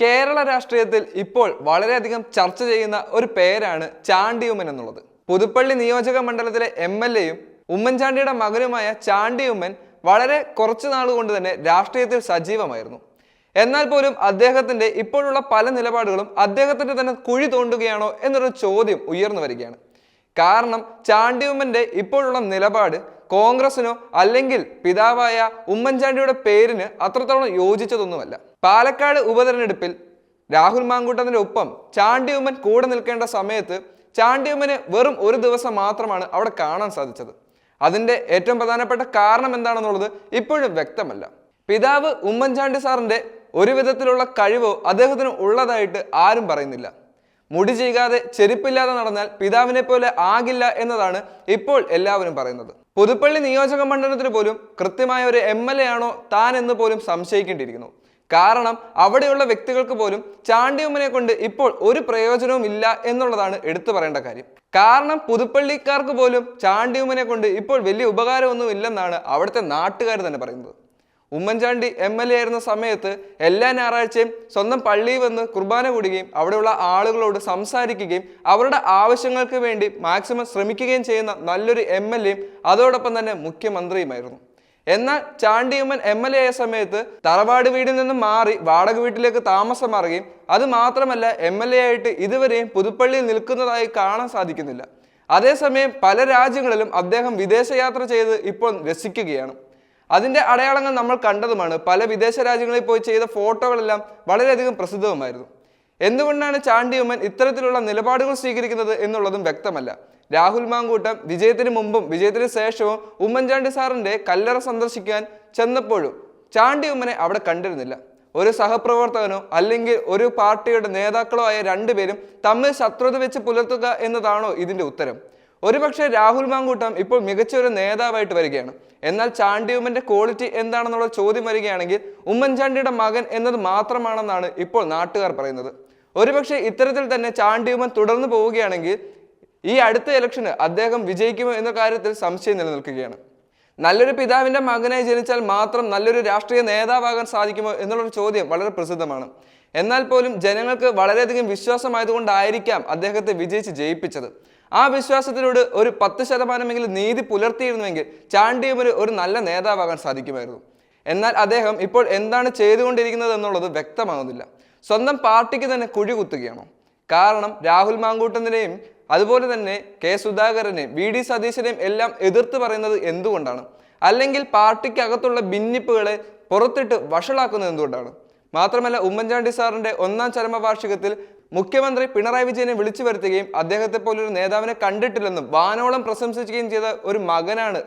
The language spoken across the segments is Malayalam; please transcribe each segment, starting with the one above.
കേരള രാഷ്ട്രീയത്തിൽ ഇപ്പോൾ വളരെയധികം ചർച്ച ചെയ്യുന്ന ഒരു പേരാണ് ചാണ്ടി ഉമ്മൻ എന്നുള്ളത്. പുതുപ്പള്ളി നിയോജക മണ്ഡലത്തിലെ MLA-യും ഉമ്മൻചാണ്ടിയുടെ മകനുമായ ചാണ്ടി ഉമ്മൻ വളരെ കുറച്ചു നാളുകൊണ്ട് തന്നെ രാഷ്ട്രീയത്തിൽ സജീവമായിരുന്നു. എന്നാൽ പോലും അദ്ദേഹത്തിന്റെ ഇപ്പോഴുള്ള പല നിലപാടുകളും അദ്ദേഹത്തിന്റെ തന്നെ കുഴി തോണ്ടുകയാണോ എന്നൊരു ചോദ്യം ഉയർന്നു വരികയാണ്. കാരണം ചാണ്ടി ഉമ്മന്റെ ഇപ്പോഴുള്ള നിലപാട് കോൺഗ്രസിനോ അല്ലെങ്കിൽ പിതാവായ ഉമ്മൻചാണ്ടിയുടെ പേരിന് അത്രത്തോളം യോജിച്ചതൊന്നുമല്ല. പാലക്കാട് ഉപതെരഞ്ഞെടുപ്പിൽ രാഹുൽ മാങ്കൂട്ടത്തിന്റെ ഒപ്പം ചാണ്ടി ഉമ്മൻ കൂടെ നിൽക്കേണ്ട സമയത്ത് ചാണ്ടി ഉമ്മന് വെറും ഒരു ദിവസം മാത്രമാണ് അവിടെ കാണാൻ സാധിച്ചത്. അതിന്റെ ഏറ്റവും പ്രധാനപ്പെട്ട കാരണം എന്താണെന്നുള്ളത് ഇപ്പോഴും വ്യക്തമല്ല. പിതാവ് ഉമ്മൻചാണ്ടി സാറിന്റെ ഒരു വിധത്തിലുള്ള കഴിവോ അദ്ദേഹത്തിന് ഉള്ളതായിട്ട് ആരും പറയുന്നില്ല. മുടി ചെയ്യാതെ ചെരുപ്പില്ലാതെ നടന്നാൽ പിതാവിനെ പോലെ ആകില്ല എന്നതാണ് ഇപ്പോൾ എല്ലാവരും പറയുന്നത്. പുതുപ്പള്ളി നിയോജക മണ്ഡലത്തിന് പോലും കൃത്യമായ ഒരു MLA ആണോ താൻ എന്ന് പോലും സംശയിക്കേണ്ടിയിരിക്കുന്നു. കാരണം അവിടെയുള്ള വ്യക്തികൾക്ക് പോലും ചാണ്ടി ഉമ്മനെ കൊണ്ട് ഇപ്പോൾ ഒരു പ്രയോജനവും ഇല്ല എന്നുള്ളതാണ് എടുത്തു പറയേണ്ട കാര്യം. കാരണം പുതുപ്പള്ളിക്കാർക്ക് പോലും ചാണ്ടി ഉമ്മനെ കൊണ്ട് ഇപ്പോൾ വലിയ ഉപകാരമൊന്നും ഇല്ലെന്നാണ് അവിടുത്തെ നാട്ടുകാർ തന്നെ പറയുന്നത്. ഉമ്മൻചാണ്ടി MLA ആയിരുന്ന സമയത്ത് എല്ലാ ഞായറാഴ്ചയും സ്വന്തം പള്ളിയിൽ വന്ന് കുർബാന കൂടുകയും അവിടെയുള്ള ആളുകളോട് സംസാരിക്കുകയും അവരുടെ ആവശ്യങ്ങൾക്ക് വേണ്ടി മാക്സിമം ശ്രമിക്കുകയും ചെയ്യുന്ന നല്ലൊരു MLA-യും അതോടൊപ്പം തന്നെ മുഖ്യമന്ത്രിയുമായിരുന്നു. എന്നാൽ ചാണ്ടി ഉമ്മൻ MLA ആയ സമയത്ത് തറവാട് വീടിൽ നിന്നും മാറി വാടക വീട്ടിലേക്ക് താമസം മാറുകയും അത് മാത്രമല്ല MLA ആയിട്ട് ഇതുവരെയും പുതുപ്പള്ളിയിൽ നിൽക്കുന്നതായി കാണാൻ സാധിക്കുന്നില്ല. അതേസമയം പല രാജ്യങ്ങളിലും അദ്ദേഹം വിദേശയാത്ര ചെയ്ത് ഇപ്പോൾ രസിക്കുകയാണ്. അതിന്റെ അടയാളങ്ങൾ നമ്മൾ കണ്ടതുമാണ്. പല വിദേശ രാജ്യങ്ങളിൽ പോയി ചെയ്ത ഫോട്ടോകളെല്ലാം വളരെയധികം പ്രസിദ്ധവുമായിരുന്നു. എന്തുകൊണ്ടാണ് ചാണ്ടി ഉമ്മൻ ഇത്തരത്തിലുള്ള നിലപാടുകൾ സ്വീകരിക്കുന്നത് എന്നുള്ളതും വ്യക്തമല്ല. രാഹുൽ മാങ്കൂട്ടം വിജയത്തിന് മുമ്പും വിജയത്തിന് ശേഷവും ഉമ്മൻചാണ്ടി സാറിന്റെ കല്ലറ സന്ദർശിക്കാൻ ചെന്നപ്പോഴും ചാണ്ടി ഉമ്മനെ അവിടെ കണ്ടിരുന്നില്ല. ഒരു സഹപ്രവർത്തകനോ അല്ലെങ്കിൽ ഒരു പാർട്ടിയുടെ നേതാക്കളോ ആയ രണ്ടുപേരും തമ്മിൽ ശത്രുത വെച്ച് പുലർത്തുക എന്നതാണോ ഇതിന്റെ ഉത്തരം? ഒരുപക്ഷെ രാഹുൽ മാങ്കൂട്ടം ഇപ്പോൾ മികച്ച ഒരു നേതാവായിട്ട് വരികയാണ്. എന്നാൽ ചാണ്ടി ഉമ്മന്റെ ക്വാളിറ്റി എന്താണെന്നുള്ള ചോദ്യം വരികയാണെങ്കിൽ ഉമ്മൻചാണ്ടിയുടെ മകൻ എന്നത് മാത്രമാണെന്നാണ് ഇപ്പോൾ നാട്ടുകാർ പറയുന്നത്. ഒരുപക്ഷെ ഇത്തരത്തിൽ തന്നെ ചാണ്ടി ഉമ്മൻ തുടർന്നു പോവുകയാണെങ്കിൽ ഈ അടുത്ത ഇലക്ഷന് അദ്ദേഹം വിജയിക്കുമോ എന്ന കാര്യത്തിൽ സംശയം നിലനിൽക്കുകയാണ്. നല്ലൊരു പിതാവിന്റെ മകനായി ജനിച്ചാൽ മാത്രം നല്ലൊരു രാഷ്ട്രീയ നേതാവാകാൻ സാധിക്കുമോ എന്നുള്ളൊരു ചോദ്യം വളരെ പ്രസിദ്ധമാണ്. എന്നാൽ പോലും ജനങ്ങൾക്ക് വളരെയധികം വിശ്വാസമായതുകൊണ്ടായിരിക്കാം അദ്ദേഹത്തെ വിജയിച്ച് ജയിപ്പിച്ചത്. ആ വിശ്വാസത്തിനോട് ഒരു 10% നീതി പുലർത്തിയിരുന്നുവെങ്കിൽ ചാണ്ടി ഉമ്മന് ഒരു നല്ല നേതാവാകാൻ സാധിക്കുമായിരുന്നു. എന്നാൽ അദ്ദേഹം ഇപ്പോൾ എന്താണ് ചെയ്തുകൊണ്ടിരിക്കുന്നത് എന്നുള്ളത് വ്യക്തമാകുന്നില്ല. സ്വന്തം പാർട്ടിക്ക് തന്നെ കുഴി കുത്തുകയാണോ? കാരണം രാഹുൽ മാങ്കൂട്ടത്തിനെയും അതുപോലെ തന്നെ K. സുധാകരനെയും VD സതീശനെയും എല്ലാം എതിർത്ത് പറയുന്നത് എന്തുകൊണ്ടാണ്? അല്ലെങ്കിൽ പാർട്ടിക്കകത്തുള്ള ഭിന്നിപ്പുകളെ പുറത്തിട്ട് വഷളാക്കുന്നത് എന്തുകൊണ്ടാണ്? മാത്രമല്ല ഉമ്മൻചാണ്ടി സാറിന്റെ 1ാം ചരമവാർഷികത്തിൽ മുഖ്യമന്ത്രി പിണറായി വിജയനെ വിളിച്ചു വരുത്തുകയും അദ്ദേഹത്തെ പോലൊരു നേതാവിനെ കണ്ടിട്ടില്ലെന്നും വാനോളം പ്രശംസിക്കുകയും ചെയ്ത ഒരു മകനാണ്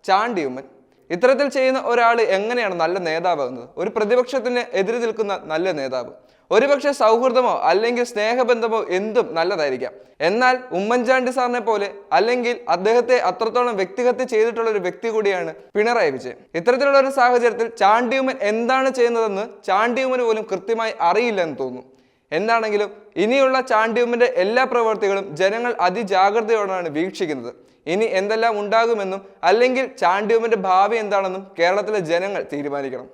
ചാണ്ടി ഉമ്മൻ. ഇത്തരത്തിൽ ചെയ്യുന്ന ഒരാൾ എങ്ങനെയാണ് നല്ല നേതാവാകുന്നത്? ഒരു പ്രതിപക്ഷത്തിന് എതിരെ നിൽക്കുന്ന നല്ല നേതാവ്. ഒരുപക്ഷെ സൗഹൃദമോ അല്ലെങ്കിൽ സ്നേഹബന്ധമോ എന്തും നല്ലതായിരിക്കാം. എന്നാൽ ഉമ്മൻചാണ്ടി സാറിനെ പോലെ അല്ലെങ്കിൽ അദ്ദേഹത്തെ അത്രത്തോളം വ്യക്തിഹത്യ ചെയ്തിട്ടുള്ള ഒരു വ്യക്തി കൂടിയാണ് പിണറായി വിജയൻ. ഇത്തരത്തിലുള്ള ഒരു സാഹചര്യത്തിൽ ചാണ്ടി ഉമ്മൻ എന്താണ് ചെയ്യുന്നതെന്ന് ചാണ്ടി ഉമ്മന് പോലും കൃത്യമായി അറിയില്ലെന്ന് തോന്നുന്നു. എന്താണെങ്കിലും ഇനിയുള്ള ചാണ്ടി ഉമ്മന്റെ എല്ലാ പ്രവർത്തികളും ജനങ്ങൾ അതിജാഗ്രതയോടാണ് വീക്ഷിക്കുന്നത്. ഇനി എന്തെല്ലാം ഉണ്ടാകുമെന്നും അല്ലെങ്കിൽ ചാണ്ടി ഉമ്മന്റെ ഭാവി എന്താണെന്നും കേരളത്തിലെ ജനങ്ങൾ തീരുമാനിക്കണം.